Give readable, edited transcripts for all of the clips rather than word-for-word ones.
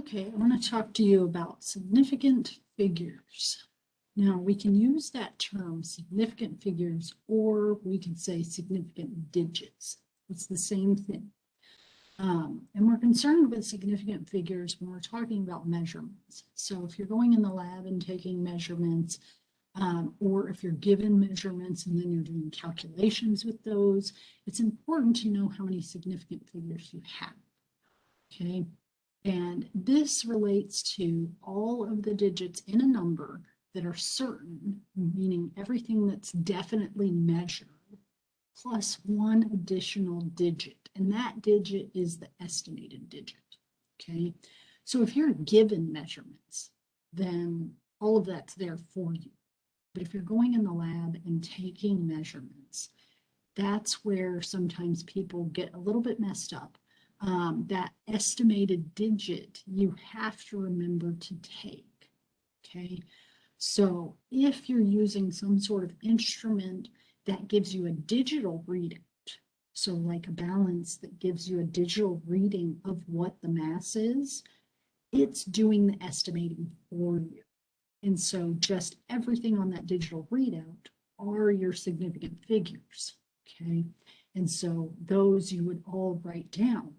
Okay, I want to talk to you about significant figures. Now, we can use that term, significant figures, or we can say significant digits. It's the same thing. And we're concerned with significant figures when we're talking about measurements. So if you're going in the lab and taking measurements, or if you're given measurements and then you're doing calculations with those, it's important to know how many significant figures you have. Okay. And this relates to all of the digits in a number that are certain, meaning everything that's definitely measured, plus one additional digit. And that digit is the estimated digit. Okay. So if you're given measurements, then all of that's there for you. But if you're going in the lab and taking measurements, that's where sometimes people get a little bit messed up. That estimated digit you have to remember to take, okay? So if you're using some sort of instrument that gives you a digital readout, so like a balance that gives you a digital reading of what the mass is, it's doing the estimating for you. And so just everything on that digital readout are your significant figures, okay? And so those you would all write down.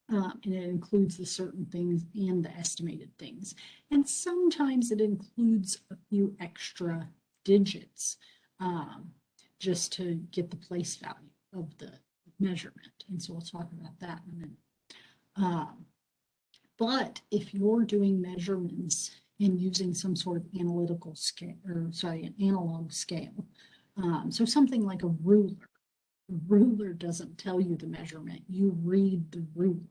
And it includes the certain things and the estimated things. And sometimes it includes a few extra digits just to get the place value of the measurement. And so we'll talk about that in a minute. But if you're doing measurements and using some sort of analytical scale, or sorry, an analog scale, so something like a ruler. The ruler doesn't tell you the measurement, you read the ruler.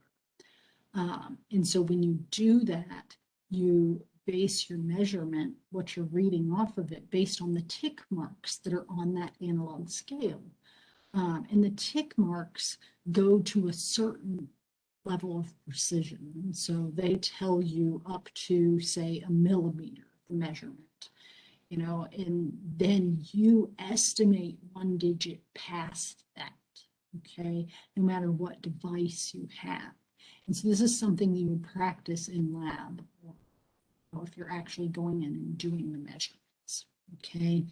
And so when you do that, you base your measurement, what you're reading off of it, based on the tick marks that are on that analog scale. And the tick marks go to a certain level of precision. And so they tell you up to, say, a millimeter, the measurement, you know, and then you estimate one digit past that, okay, no matter what device you have. And so this is something you would practice in lab, or if you're actually going in and doing the measurements, okay?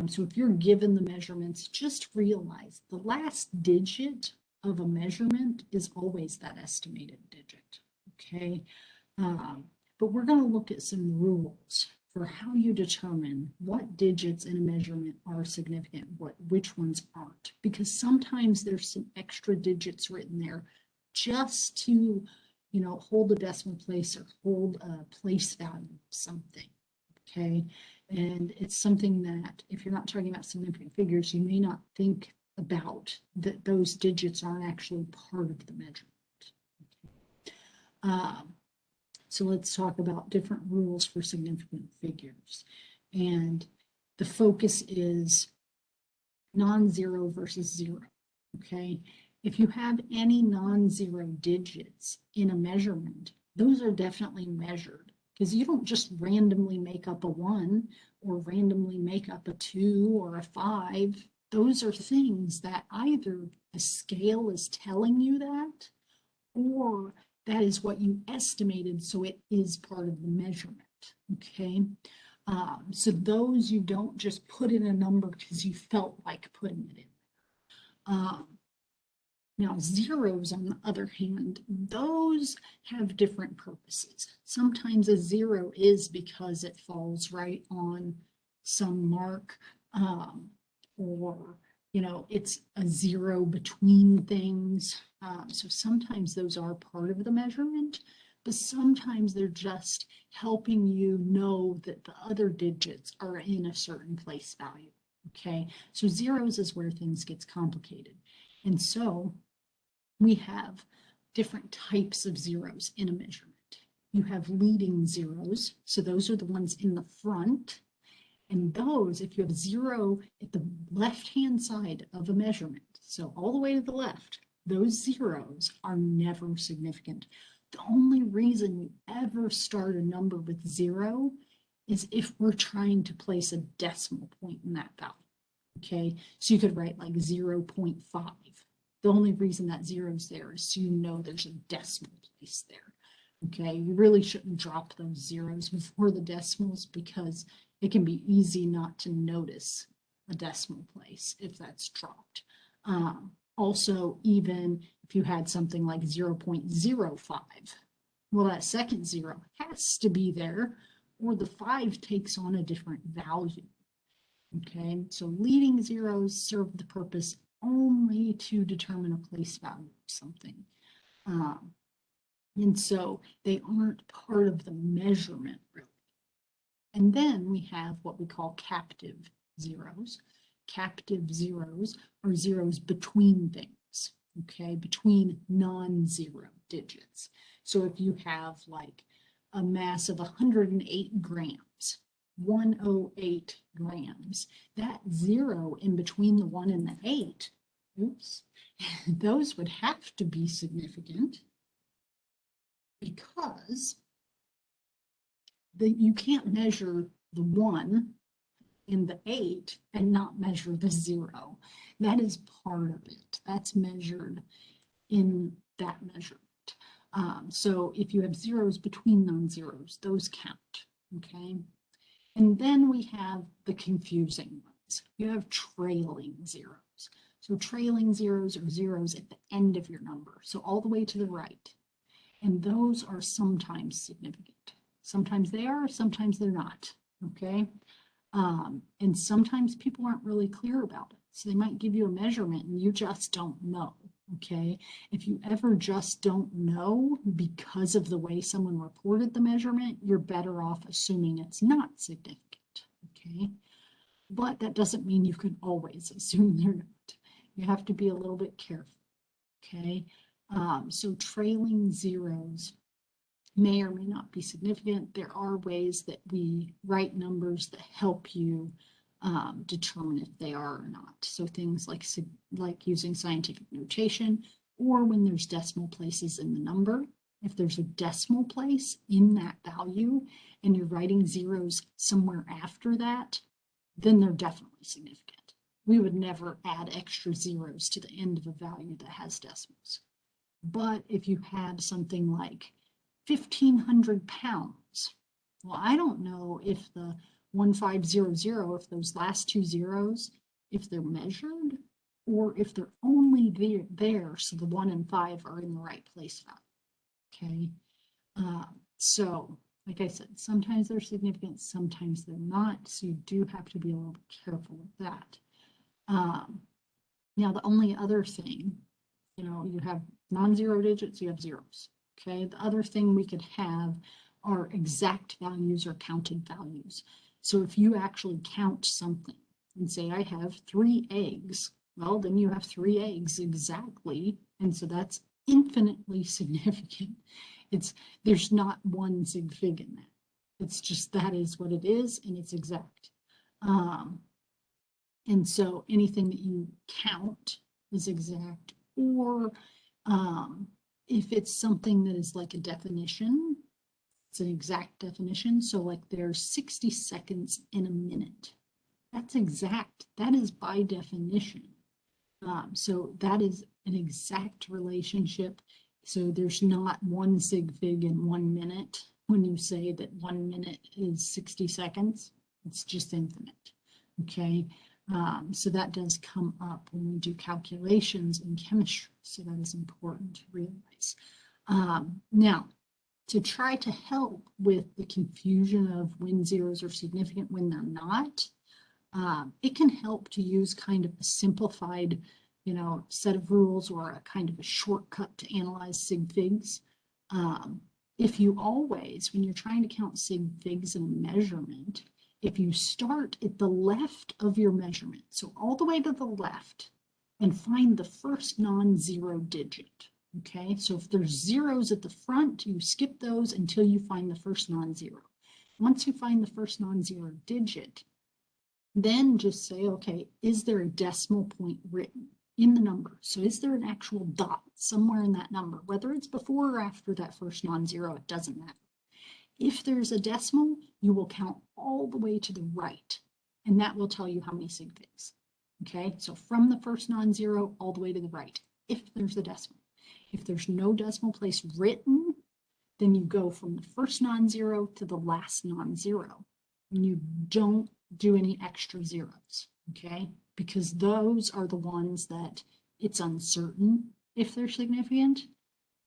So if you're given the measurements, just realize the last digit of a measurement is always that estimated digit, okay? But we're going to look at some rules for how you determine what digits in a measurement are significant, which ones aren't, because sometimes there's some extra digits written there just to, you know, hold a decimal place or hold a place value of something, okay? And it's something that if you're not talking about significant figures, you may not think about that those digits aren't actually part of the measurement. Okay. So let's talk about different rules for significant figures. And the focus is non-zero versus zero, okay? If you have any non-zero digits in a measurement, those are definitely measured, because you don't just randomly make up a 1 or randomly make up a 2 or a 5. Those are things that either the scale is telling you that, or that is what you estimated, so it is part of the measurement, okay? So those you don't just put in a number because you felt like putting it in. Now, zeros, on the other hand, those have different purposes. Sometimes a 0 is because it falls right on some mark, or, you know, it's a 0 between things. So sometimes those are part of the measurement, but sometimes they're just helping you know that the other digits are in a certain place value, okay? So zeros is where things gets complicated. And so we have different types of zeros in a measurement. You have leading zeros, so those are the ones in the front. And those, if you have 0 at the left-hand side of a measurement, so all the way to the left, those zeros are never significant. The only reason you ever start a number with 0 is if we're trying to place a decimal point in that value, okay? So you could write like 0.5. The only reason that 0 is there is so you know there's a decimal place there. Okay, you really shouldn't drop those zeros before the decimals because it can be easy not to notice a decimal place if that's dropped. Also, even if you had something like 0.05, well, that second zero has to be there or the 5 takes on a different value. Okay, so leading zeros serve the purpose only to determine a place value of something. And so they aren't part of the measurement, really. And then we have what we call captive zeros. Captive zeros are zeros between things, okay, between non-zero digits. So if you have like a mass of 108 grams, 108 grams, that zero in between the 1 and the 8, oops, those would have to be significant because you can't measure the 1 in the 8 and not measure the 0. That is part of it. That's measured in that measurement. So if you have zeros between non-zeros, those count, okay? And then we have the confusing ones. You have trailing zeros. So trailing zeros are zeros at the end of your number, so all the way to the right. And those are sometimes significant. Sometimes they are, sometimes they're not, okay? And sometimes people aren't really clear about it. So they might give you a measurement and you just don't know, okay? If you ever just don't know because of the way someone reported the measurement, you're better off assuming it's not significant, okay? But that doesn't mean you can always assume they're not. You have to be a little bit careful, okay? So trailing zeros may or may not be significant. There are ways that we write numbers that help you determine if they are or not. So things like using scientific notation, or when there's decimal places in the number. If there's a decimal place in that value and you're writing zeros somewhere after that, then they're definitely significant. We would never add extra zeros to the end of a value that has decimals. But if you have something like 1,500 pounds, well, I don't know if the 1500, if those last two zeros, if they're measured or if they're only there so the 1 and 5 are in the right place value, okay? So, like I said, sometimes they're significant, sometimes they're not, so you do have to be a little bit careful with that. Now, the only other thing, you have non-zero digits, you have zeros, okay? The other thing we could have are exact values or counted values. So if you actually count something and say, I have 3 eggs, well, then you have 3 eggs exactly, and so that's infinitely significant. There's not one sig fig in that. It's just that is what it is, and it's exact. And so anything that you count is exact, or if it's something that is like a definition, it's an exact definition. So like there's 60 seconds in a minute. That's exact. That is by definition. So that is an exact relationship. So there's not one sig fig in 1 minute when you say that 1 minute is 60 seconds. It's just infinite, okay? So that does come up when we do calculations in chemistry. So that is important to realize. Now, to try to help with the confusion of when zeros are significant, when they're not, it can help to use kind of a simplified, set of rules or a kind of a shortcut to analyze sig figs. If you always, when you're trying to count sig figs in a measurement, if you start at the left of your measurement, so all the way to the left, and find the first non-zero digit, okay? So if there's zeros at the front, you skip those until you find the first non-zero. Once you find the first non-zero digit, then just say, okay, is there a decimal point written in the number? So is there an actual dot somewhere in that number? Whether it's before or after that first non-zero, it doesn't matter. If there's a decimal, you will count all the way to the right, and that will tell you how many sig figs. Okay, so from the first non-zero all the way to the right, if there's a decimal. If there's no decimal place written, then you go from the first non-zero to the last non-zero. And you don't do any extra zeros, okay? Because those are the ones that it's uncertain if they're significant.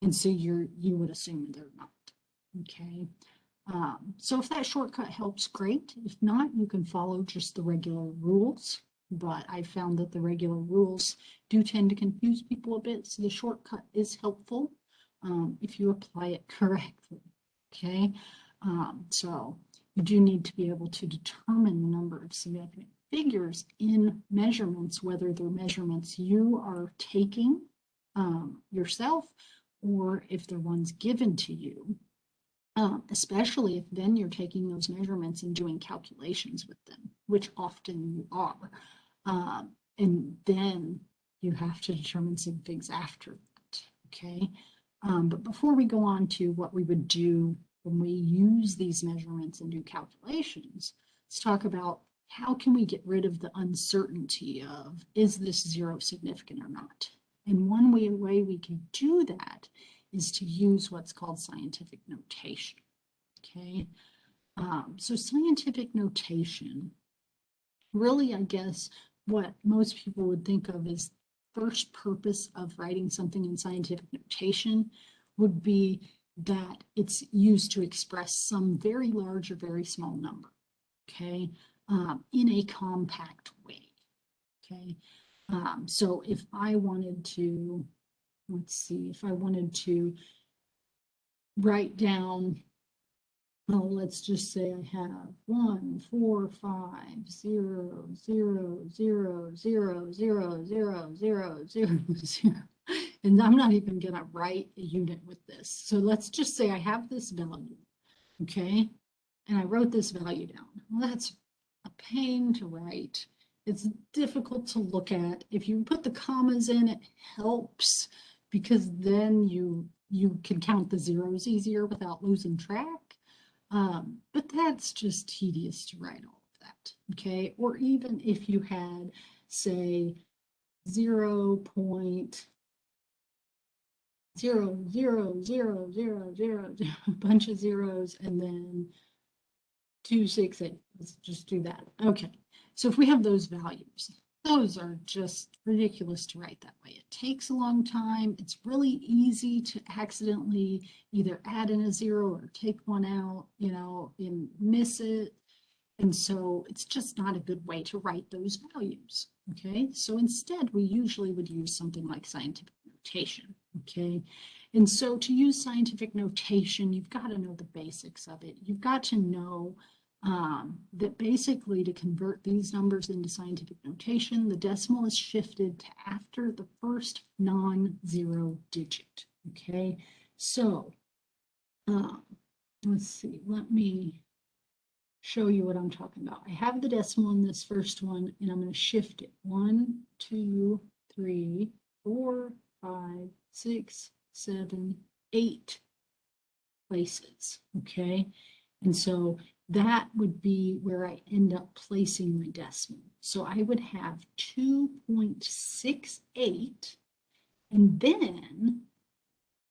And so you would assume they're not, okay? So if that shortcut helps, great. If not, you can follow just the regular rules. But I found that the regular rules do tend to confuse people a bit. So the shortcut is helpful if you apply it correctly, okay? So you do need to be able to determine the number of significant figures in measurements, whether they're measurements you are taking yourself or if they're ones given to you. Especially if then you're taking those measurements and doing calculations with them, which often you are. And then you have to determine sig figs after that, okay? But before we go on to what we would do when we use these measurements and do calculations, let's talk about how can we get rid of the uncertainty of, is this zero significant or not? And one way we can do that is to use what's called scientific notation, okay? So scientific notation, really, I guess, what most people would think of as first purpose of writing something in scientific notation would be that it's used to express some very large or very small number, okay, in a compact way, okay? So if I wanted to, let's see, if I wanted to write down, oh, let's just say I have 1, 4, 5, 0, 0, 0, 0, 0, 0, 0, 0, 0. And I'm not even going to write a unit with this. So let's just say I have this value, okay? And I wrote this value down. Well, that's a pain to write. It's difficult to look at. If you put the commas in, it helps because then you can count the zeros easier without losing track. But that's just tedious to write all of that, okay? Or even if you had, say, 0.00000, a bunch of zeros, and then 268. Let's just do that. Okay, so if we have those values, those are just ridiculous to write that way. It takes a long time. It's really easy to accidentally either add in a zero or take one out, you know, and miss it. And so it's just not a good way to write those values, okay? So instead, we usually would use something like scientific notation, okay? And so to use scientific notation, you've got to know the basics of it. You've got to know that basically to convert these numbers into scientific notation, the decimal is shifted to after the first non-zero digit, okay? So let's see, let me show you what I'm talking about. I have the decimal in this first one, and I'm going to shift it 1, 2, 3, 4, 5, 6, 7, 8 places, okay? And so that would be where I end up placing my decimal. So I would have 2.68, and then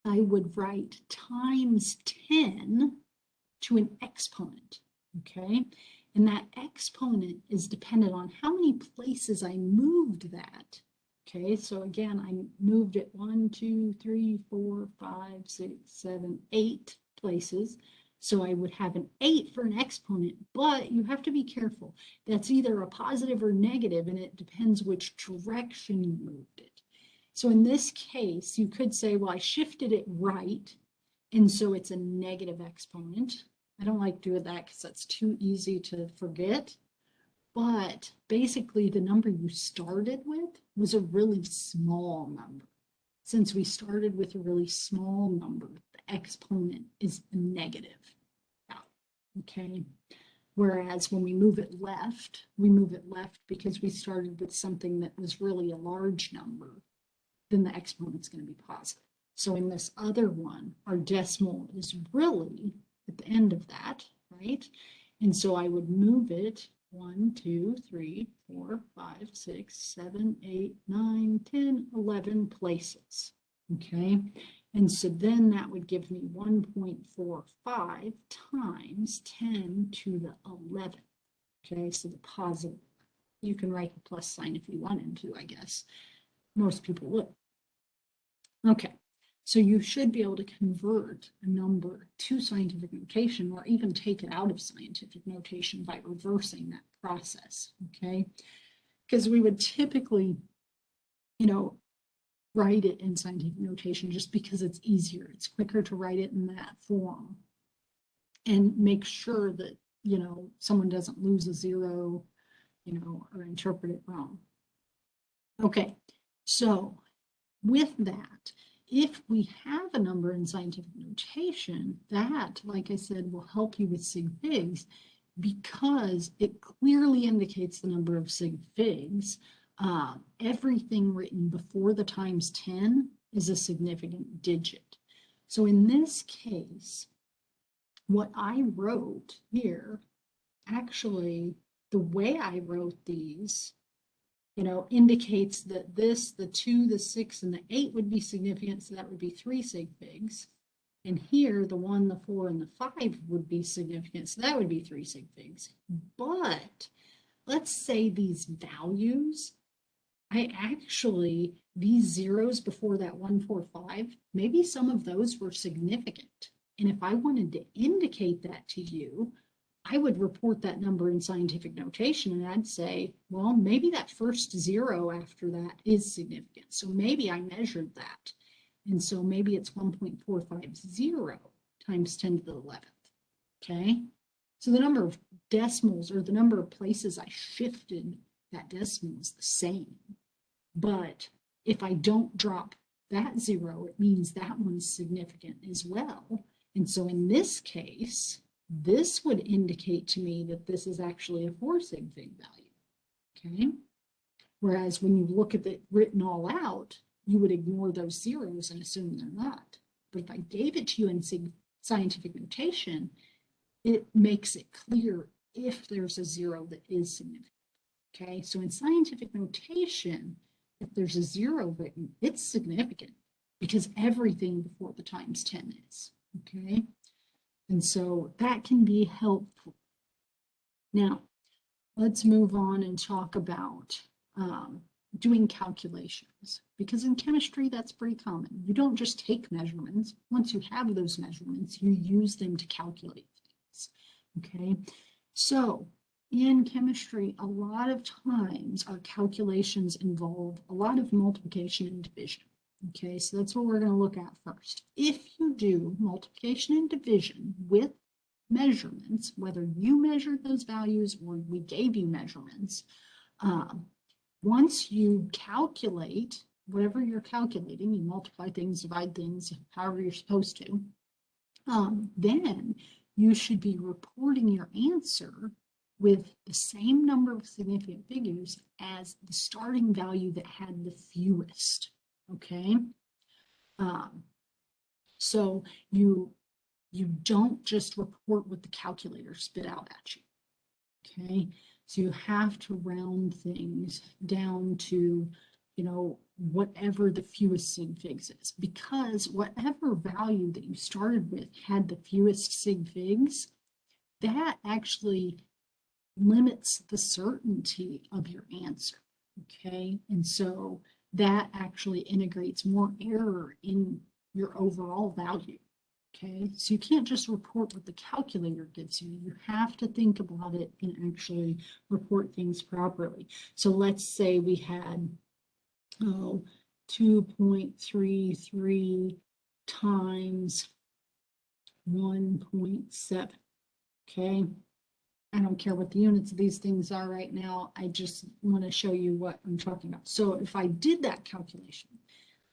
I would write times 10 to an exponent, okay? And that exponent is dependent on how many places I moved that, okay? So again, I moved it 1, 2, 3, 4, 5, 6, 7, 8 places. So I would have an 8 for an exponent, but you have to be careful. That's either a positive or negative, and it depends which direction you moved it. So in this case, you could say, well, I shifted it right, and so it's a negative exponent. I don't like doing that because that's too easy to forget. But basically, the number you started with was a really small number. Since we started with a really small number, the exponent is negative. Okay. Whereas when we move it left because we started with something that was really a large number, then the exponent's going to be positive. So in this other one, our decimal is really at the end of that, right? And so I would move it 1, 2, 3, 4, 5, 6, 7, 8, 9, 10, 11 places, okay? And so then that would give me 1.45 times 10 to the 11. Okay, so the positive. You can write the plus sign if you wanted to, I guess. Most people would. Okay, so you should be able to convert a number to scientific notation or even take it out of scientific notation by reversing that process, okay? Because we would typically, write it in scientific notation just because it's easier. It's quicker to write it in that form and make sure that, someone doesn't lose a zero, or interpret it wrong. Okay, so with that, if we have a number in scientific notation, that, like I said, will help you with sig figs because it clearly indicates the number of sig figs. Everything written before the times 10 is a significant digit. So in this case, what I wrote here, actually, the way I wrote these, indicates that this, the 2, the 6, and the 8 would be significant, so that would be 3 sig figs. And here, the 1, the 4, and the 5 would be significant, so that would be 3 sig figs. But let's say these values, these zeros before that 1, 4, 5, maybe some of those were significant. And if I wanted to indicate that to you, I would report that number in scientific notation and I'd say, well, maybe that first zero after that is significant. So maybe I measured that. And so maybe it's 1.450 times 10 to the 11th. Okay. So the number of decimals or the number of places I shifted that decimal is the same. But if I don't drop that zero, it means that one's significant as well. And so in this case, this would indicate to me that this is actually a 4 sig fig value, okay? Whereas when you look at it written all out, you would ignore those zeros and assume they're not. But if I gave it to you in scientific notation, it makes it clear if there's a zero that is significant, okay? So in scientific notation, if there's a zero written, it's significant because everything before the times 10 is, okay? And so that can be helpful. Now, let's move on and talk about doing calculations, because in chemistry, that's pretty common. You don't just take measurements. Once you have those measurements, you use them to calculate things, okay? So in chemistry, a lot of times our calculations involve a lot of multiplication and division. Okay, so that's what we're going to look at first. If you do multiplication and division with measurements, whether you measured those values or we gave you measurements, once you calculate whatever you're calculating, you multiply things, divide things, however you're supposed to, then you should be reporting your answer with the same number of significant figures as the starting value that had the fewest. Okay, so you don't just report what the calculator spit out at you. Okay, so you have to round things down to, whatever the fewest sig figs is, because whatever value that you started with had the fewest sig figs, that actually limits the certainty of your answer. Okay, and so that actually integrates more error in your overall value. Okay, so you can't just report what the calculator gives you. You have to think about it and actually report things properly. So let's say we had 2.33 times 1.7. Okay, I don't care what the units of these things are right now. I just want to show you what I'm talking about. So if I did that calculation,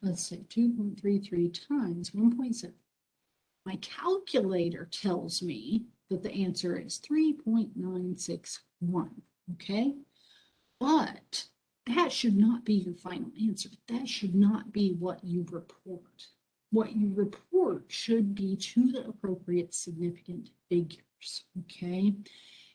let's say 2.33 times 1.7, my calculator tells me that the answer is 3.961, okay? But that should not be your final answer. That should not be what you report. What you report should be to the appropriate significant figures, okay?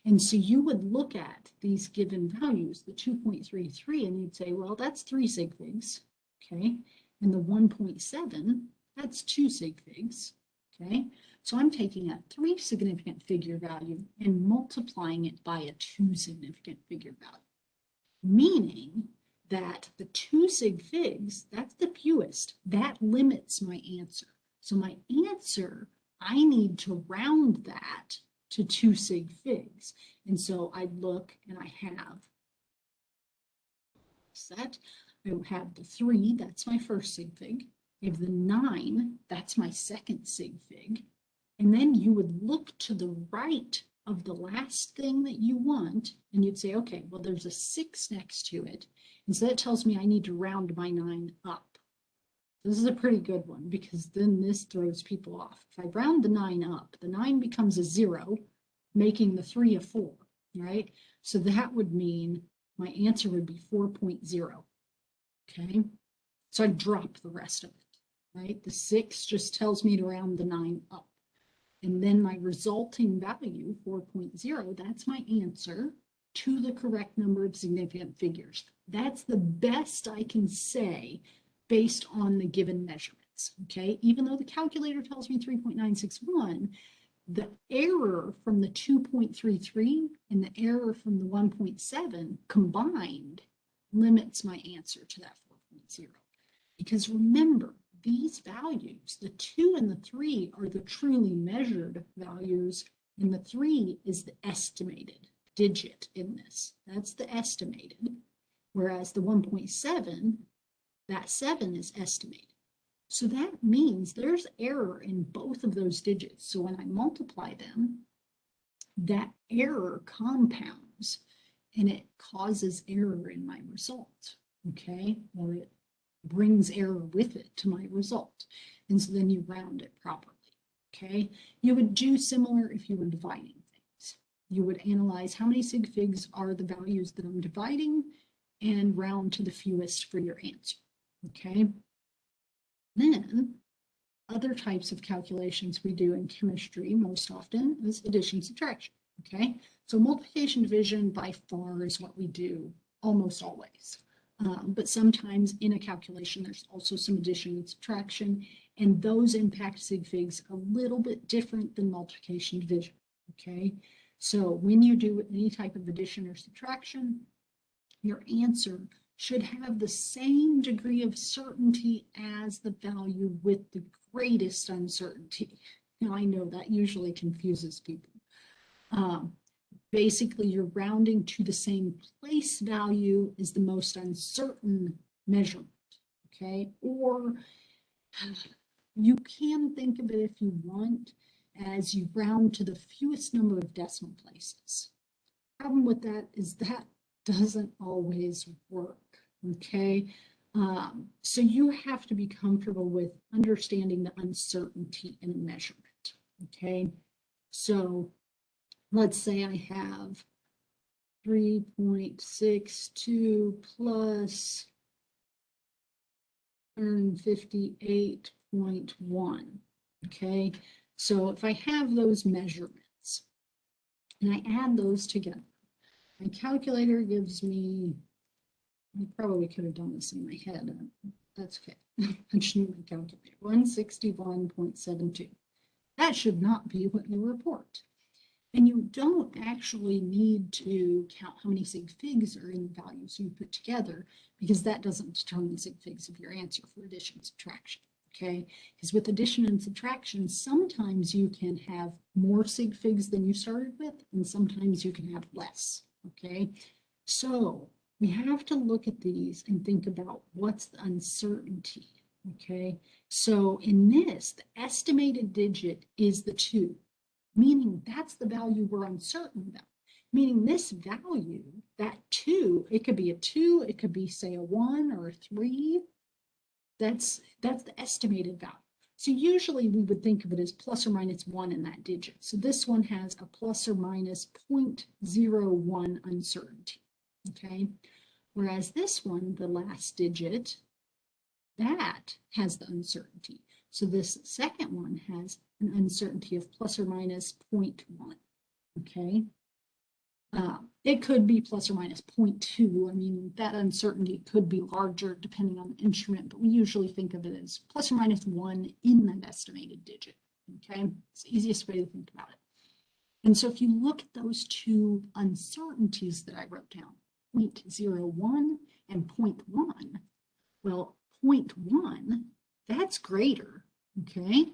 And so you would look at these given values, the 2.33, and you'd say, well, that's 3 sig figs, okay? And the 1.7, That's 2 sig figs, okay? So I'm taking a 3 significant figure value and multiplying it by a 2 significant figure value, meaning that the 2 sig figs, that's the fewest, that limits my answer. So my answer, I need to round that to 2 sig figs. And so I look and I have set. I have the 3, that's my first sig fig. I have the 9, that's my second sig fig. And then you would look to the right of the last thing that you want, and you'd say, okay, well, there's a 6 next to it. And so that tells me I need to round my 9 up. This is a pretty good one because then this throws people off. If I round the 9 up, the 9 becomes a 0, making the 3 a 4, right? So that would mean my answer would be 4.0, okay? So I drop the rest of it, right? The 6 just tells me to round the 9 up. And then my resulting value, 4.0, that's my answer to the correct number of significant figures. That's the best I can say based on the given measurements, okay? Even though the calculator tells me 3.961, the error from the 2.33 and the error from the 1.7 combined limits my answer to that 4.0. Because remember, these values, the 2 and the 3 are the truly measured values, and the 3 is the estimated digit in this. That's the estimated, whereas the 1.7, that 7 is estimated. So that means there's error in both of those digits. So when I multiply them, that error compounds and it causes error in my result, okay? Or it brings error with it to my result. And so then you round it properly, okay? You would do similar if you were dividing things. You would analyze how many sig figs are the values that I'm dividing and round to the fewest for your answer, okay? Then other types of calculations we do in chemistry most often is addition, subtraction, okay? So multiplication, division by far is what we do almost always. But sometimes in a calculation, there's also some addition and subtraction, and those impact sig figs a little bit different than multiplication, division, okay? So when you do any type of addition or subtraction, your answer should have the same degree of certainty as the value with the greatest uncertainty. Now, I know that usually confuses people. Basically, you're rounding to the same place value as the most uncertain measurement, okay? Or you can think of it, if you want, as you round to the fewest number of decimal places. Problem with that is that doesn't always work, okay? So you have to be comfortable with understanding the uncertainty in a measurement, okay? So let's say I have 3.62 plus 158.1, okay? So if I have those measurements and I add those together, my calculator gives me, I probably could have done this in my head. That's okay. I just need my calculator. 161.72. That should not be what you report. And you don't actually need to count how many sig figs are in the values you put together, because that doesn't determine the sig figs of your answer for addition and subtraction, okay? Because with addition and subtraction, sometimes you can have more sig figs than you started with, and sometimes you can have less, okay? So we have to look at these and think about what's the uncertainty, okay? So in this, the estimated digit is the 2. Meaning that's the value we're uncertain about. Meaning this value, that 2, it could be a 2, it could be, say, a 1 or a 3. That's the estimated value. So usually we would think of it as plus or minus 1 in that digit. So this one has a plus or minus 0.01 uncertainty, okay? Whereas this one, the last digit, that has the uncertainty. So this second one has an uncertainty of plus or minus 0.1, okay? It could be plus or minus 0.2. I mean, that uncertainty could be larger depending on the instrument, but we usually think of it as plus or minus 1 in that estimated digit. Okay, it's the easiest way to think about it. And so if you look at those two uncertainties that I wrote down, 0.01 and 0.1, well, 0.1, that's greater, okay?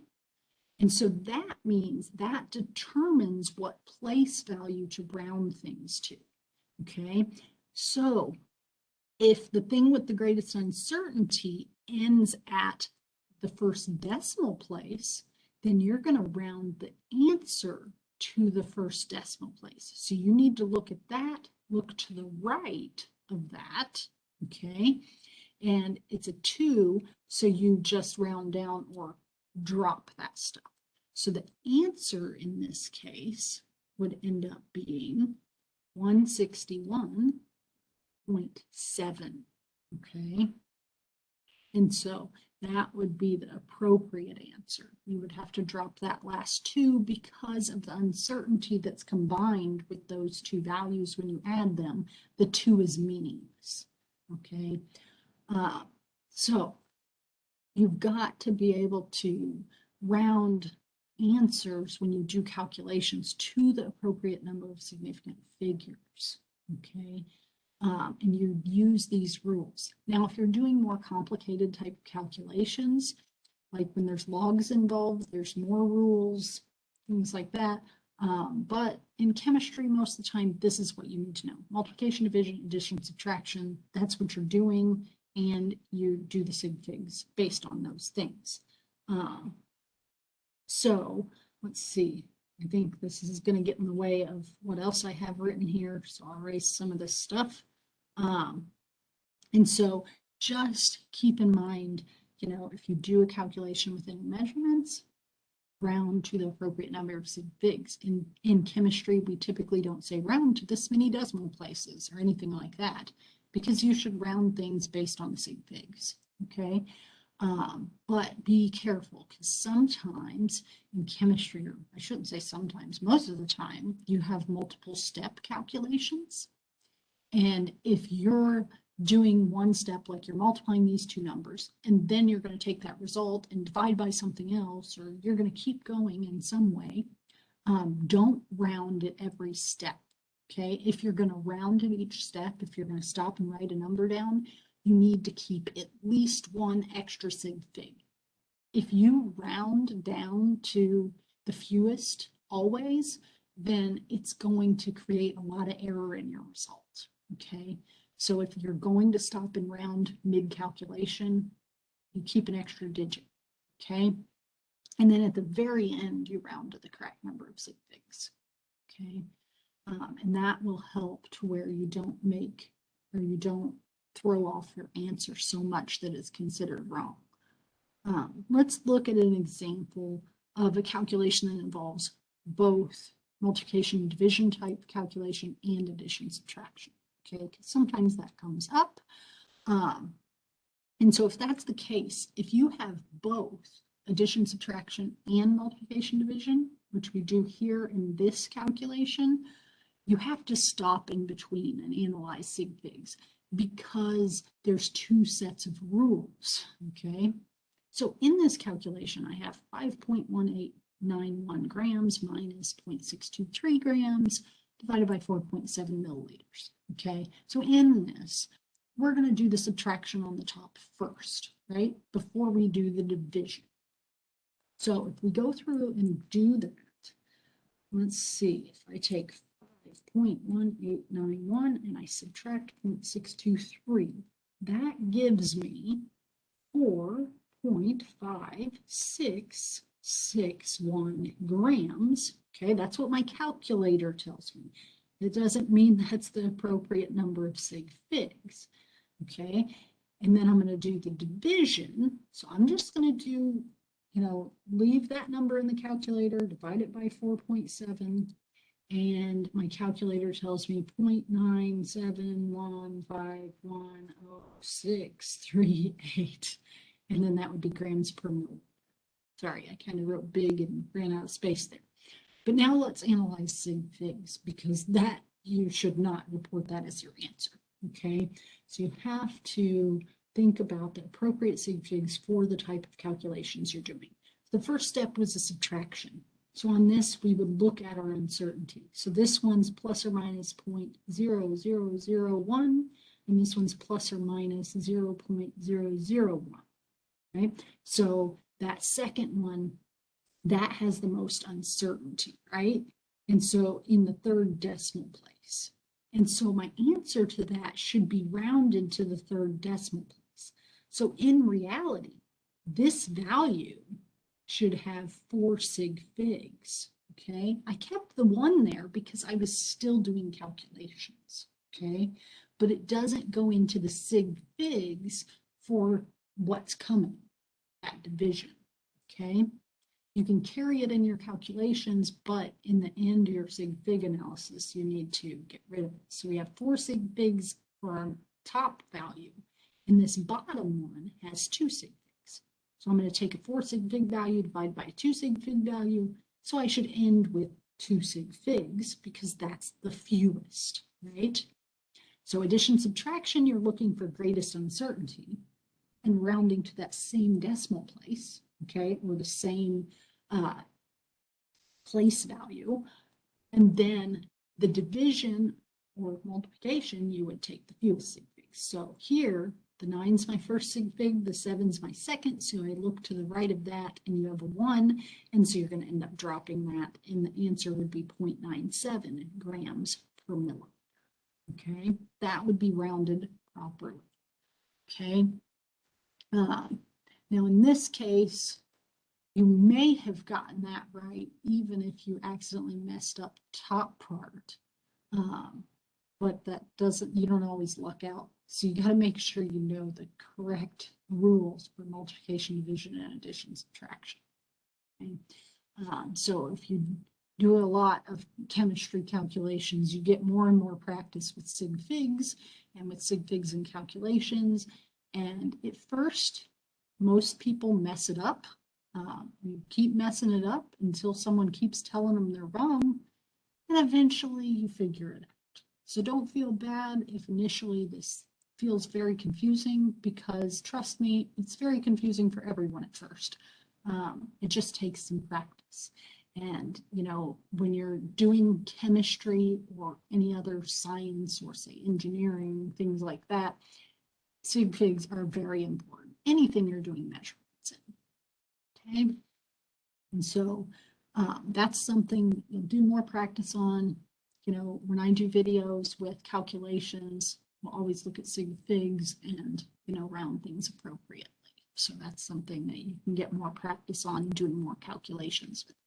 And so that means that determines what place value to round things to, okay? So if the thing with the greatest uncertainty ends at the first decimal place, then you're going to round the answer to the first decimal place. So you need to look at that, look to the right of that, okay? And it's a 2, so you just round down or drop that stuff. So the answer in this case would end up being 161.7, okay? And so that would be the appropriate answer. You would have to drop that last 2 because of the uncertainty that's combined with those two values when you add them. The 2 is meaningless, okay? So you've got to be able to round answers when you do calculations to the appropriate number of significant figures, okay? And you use these rules. Now, if you're doing more complicated type calculations, like when there's logs involved, there's more rules, things like that. But in chemistry, most of the time, this is what you need to know. Multiplication, division, addition, subtraction, that's what you're doing, and you do the sig figs based on those things. So let's see. I think this is going to get in the way of what else I have written here, so I'll erase some of this stuff. And so just keep in mind, you know, if you do a calculation within measurements, round to the appropriate number of sig figs. In chemistry, we typically don't say round to this many decimal places or anything like that, because you should round things based on the sig figs, okay? But be careful, because sometimes in chemistry, or I shouldn't say sometimes, most of the time, you have multiple step calculations. And if you're doing one step, like you're multiplying these two numbers, and then you're going to take that result and divide by something else, or you're going to keep going in some way, don't round at every step, okay? If you're going to round at each step, if you're going to stop and write a number down, you need to keep at least one extra sig fig. If you round down to the fewest always, then it's going to create a lot of error in your result, okay? So if you're going to stop and round mid-calculation, you keep an extra digit, okay? And then at the very end, you round to the correct number of sig figs, okay? And that will help to where you don't make, or you don't throw off your answer so much that it's considered wrong. Let's look at an example of a calculation that involves both multiplication and division type calculation and addition subtraction, okay? Because sometimes that comes up. And so if that's the case, if you have both addition, subtraction, and multiplication division, which we do here in this calculation, you have to stop in between and analyze sig figs, because there's two sets of rules, okay? So in this calculation, I have 5.1891 grams minus 0.623 grams divided by 4.7 milliliters, okay? So in this, we're going to do the subtraction on the top first, right? Before we do the division. So if we go through and do that, let's see, if I take 5.1891 and I subtract 0.623, that gives me 4.5661 grams. Okay, that's what my calculator tells me. It doesn't mean that's the appropriate number of sig figs. Okay, and then I'm going to do the division. So I'm just going to do, you know, leave that number in the calculator, divide it by 4.7. And my calculator tells me 0.971510638. And then that would be grams per mole. Sorry, I kind of wrote big and ran out of space there. But now let's analyze sig figs, because that you should not report that as your answer. Okay, so you have to think about the appropriate sig figs for the type of calculations you're doing. The first step was a subtraction. So on this, we would look at our uncertainty. So this one's plus or minus 0.0001, and this one's plus or minus 0.001, right? So that second one, that has the most uncertainty, right? And so in the third decimal place. And so my answer to that should be rounded to the third decimal place. So in reality, this value should have 4 sig figs, okay? I kept the 1 there because I was still doing calculations, okay? But it doesn't go into the sig figs for what's coming, that division, okay? You can carry it in your calculations, but in the end of your sig fig analysis, you need to get rid of it. So we have 4 sig figs for our top value, and this bottom one has 2 sig figs. So I'm going to take a 4 sig fig value, divide by a 2 sig fig value, so I should end with 2 sig figs because that's the fewest, right? So addition, subtraction, you're looking for greatest uncertainty, and rounding to that same decimal place, okay, or the same place value. And then the division or multiplication, you would take the fewest sig figs. So here, the 9's my first sig fig, the 7's my second, so I look to the right of that, and you have a 1, and so you're going to end up dropping that, and the answer would be 0.97 grams per milliliter. Okay, that would be rounded properly. Okay. Now in this case, you may have gotten that right, even if you accidentally messed up the top part. But that doesn't, you don't always luck out. So you got to make sure you know the correct rules for multiplication, division, and addition, subtraction. Okay? So if you do a lot of chemistry calculations, you get more and more practice with sig figs and with sig figs and calculations. And at first, most people mess it up. You keep messing it up until someone keeps telling them they're wrong, and eventually you figure it out. So don't feel bad if initially this feels very confusing, because trust me, it's very confusing for everyone at first. It just takes some practice. And, you know, when you're doing chemistry or any other science or say engineering, things like that, sig figs are very important. Anything you're doing measurements in, okay? And so that's something you'll do more practice on. You know, when I do videos with calculations, we'll always look at sig figs and, you know, round things appropriately. So that's something that you can get more practice on, doing more calculations with.